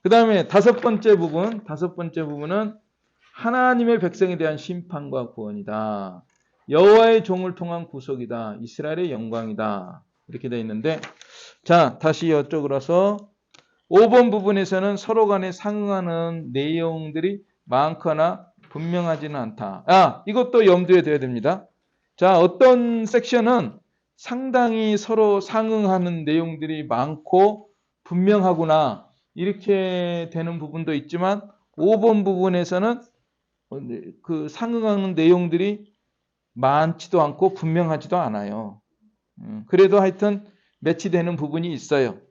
그 다음에 다섯 번째 부분은 하나님의 백성에 대한 심판과 구원이다. 여호와의 종을 통한 구속이다. 이스라엘의 영광이다. 이렇게 되어 있는데, 자, 다시 이쪽으로 와서 5번 부분에서는 서로 간에 상응하는 내용들이 많거나 분명하지는 않다. 이것도 염두에 둬야 됩니다. 자, 어떤 섹션은 상당히 서로 상응하는 내용들이 많고 분명하구나. 이렇게 되는 부분도 있지만 5번 부분에서는 그 상응하는 내용들이 많지도 않고 분명하지도 않아요. 그래도 하여튼 매치되는 부분이 있어요.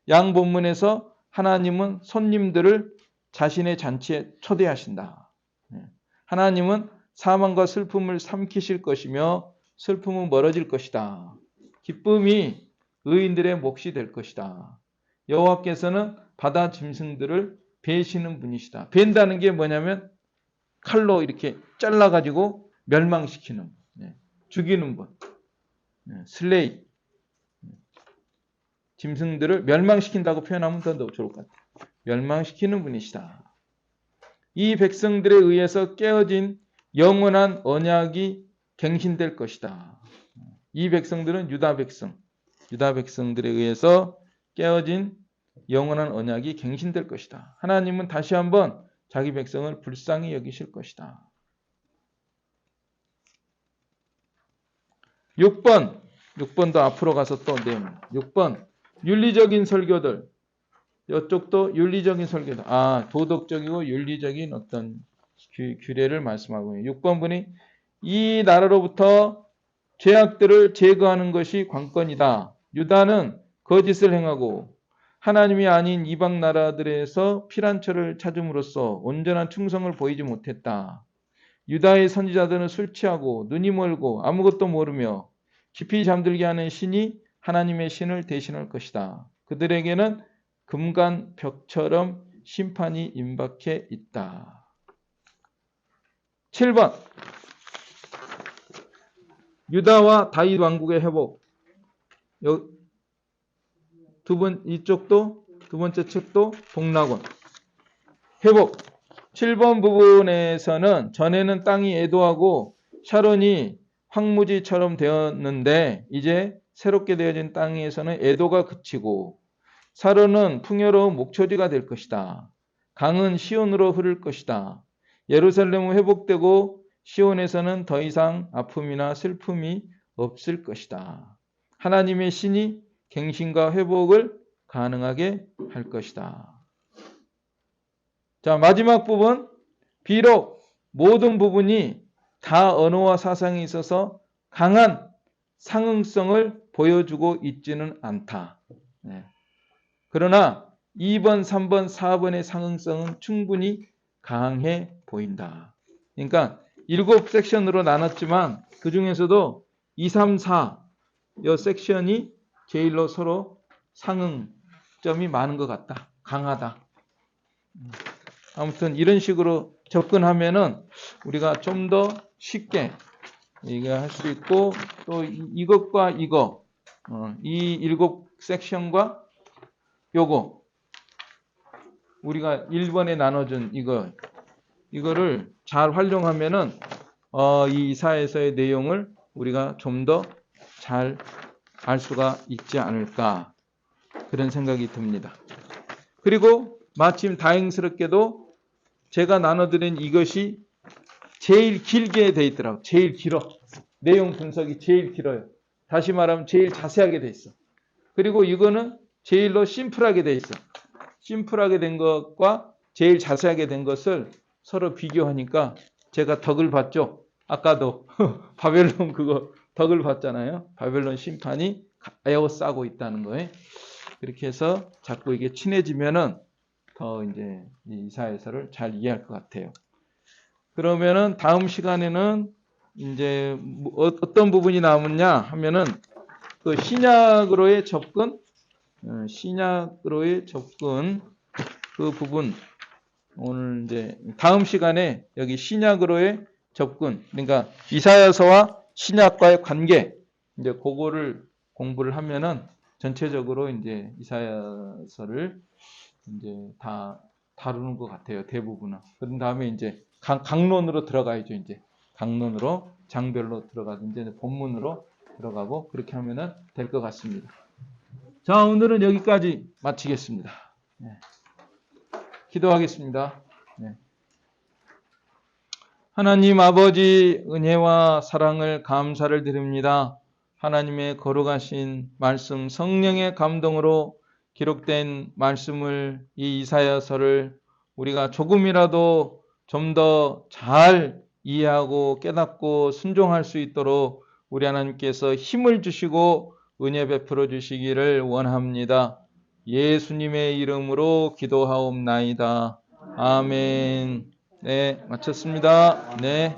양 본문에서 하나님은 손님들을 자신의 잔치에 초대하신다. 하나님은 사망과 슬픔을 삼키실 것이며 슬픔은 멀어질 것이다. 기쁨이 의인들의 몫이 될 것이다. 여호와께서는 바다 짐승들을 베시는 분이시다. 벤다는 게 뭐냐면 칼로 이렇게 잘라가지고 멸망시키는, 죽이는 분. 슬레이. 짐승들을 멸망시킨다고 표현하면 더 좋을 것 같아요. 멸망시키는 분이시다. 이 백성들에 의해서 깨어진 영원한 언약이 갱신될 것이다. 이 백성들은 유다 백성들에 의해서 깨어진 영원한 언약이 갱신될 것이다. 하나님은 다시 한번 자기 백성을 불쌍히 여기실 것이다. 6번도 앞으로 가서 또 내용. 6번 윤리적인 설교들. 이쪽도 윤리적인 설교들. 도덕적이고 윤리적인 어떤 규례를 말씀하고 있는 6번 분이 이 나라로부터 죄악들을 제거하는 것이 관건이다. 유다는 거짓을 행하고 하나님이 아닌 이방 나라들에서 피란처를 찾음으로써 온전한 충성을 보이지 못했다. 유다의 선지자들은 술 취하고 눈이 멀고 아무것도 모르며 깊이 잠들게 하는 신이 하나님의 신을 대신할 것이다. 그들에게는 금간 벽처럼 심판이 임박해 있다. 7번 유다와 다윗 왕국의 회복. 이쪽도 두 번째 책도 동락원. 회복. 7번 부분에서는 전에는 땅이 애도하고 샤론이 황무지처럼 되었는데 이제 새롭게 되어진 땅에서는 애도가 그치고 샤론은 풍요로운 목초지가 될 것이다. 강은 시온으로 흐를 것이다. 예루살렘은 회복되고 시온에서는 더 이상 아픔이나 슬픔이 없을 것이다. 하나님의 신이 갱신과 회복을 가능하게 할 것이다. 자, 마지막 부분. 비록 모든 부분이 다 언어와 사상에 있어서 강한 상응성을 보여주고 있지는 않다. 그러나 2번, 3번, 4번의 상응성은 충분히 강해 보인다. 그러니까 7섹션으로 나눴지만 그 중에서도 2, 3, 4 이 섹션이 제일로 서로 상응점이 많은 것 같다. 강하다. 아무튼 이런 식으로 접근하면은 우리가 좀 더 쉽게 이거 할 수 있고 또 이것과 이거 이 7섹션과 요거 우리가 1번에 나눠준 이거를 잘 활용하면은 이 이사야서의 내용을 우리가 좀 더 잘 알 수가 있지 않을까 그런 생각이 듭니다. 그리고 마침 다행스럽게도 제가 나눠드린 이것이 제일 길게 돼 있더라고요. 제일 길어. 내용 분석이 제일 길어요. 다시 말하면 제일 자세하게 돼 있어. 그리고 이거는 제일로 심플하게 돼 있어. 심플하게 된 것과 제일 자세하게 된 것을 서로 비교하니까 제가 덕을 봤죠. 아까도 바벨론 그거 덕을 봤잖아요. 바벨론 심판이 에워싸고 있다는 거예요. 그렇게 해서 자꾸 이게 친해지면은 더 이제 이사야서를 잘 이해할 것 같아요. 그러면은 다음 시간에는 이제 어떤 부분이 남았냐 하면은 그 신약으로의 접근 그 부분 오늘 이제 다음 시간에 여기 신약으로의 접근 그러니까 이사야서와 신약과의 관계 이제 그거를 공부를 하면은 전체적으로 이제 이사야서를 이제 다 다루는 것 같아요. 대부분은. 그런 다음에 이제 강론으로 들어가야죠. 이제 강론으로 장별로 들어가서 이제 본문으로 들어가고 그렇게 하면은 될 것 같습니다. 자, 오늘은 여기까지 마치겠습니다. 네. 기도하겠습니다. 네. 하나님 아버지 은혜와 사랑을 감사를 드립니다. 하나님의 거룩하신 말씀 성령의 감동으로 기록된 말씀을 이 이사야서를 우리가 조금이라도 좀 더 잘 이해하고 깨닫고 순종할 수 있도록 우리 하나님께서 힘을 주시고 은혜 베풀어 주시기를 원합니다. 예수님의 이름으로 기도하옵나이다. 아멘. 네, 마쳤습니다. 네.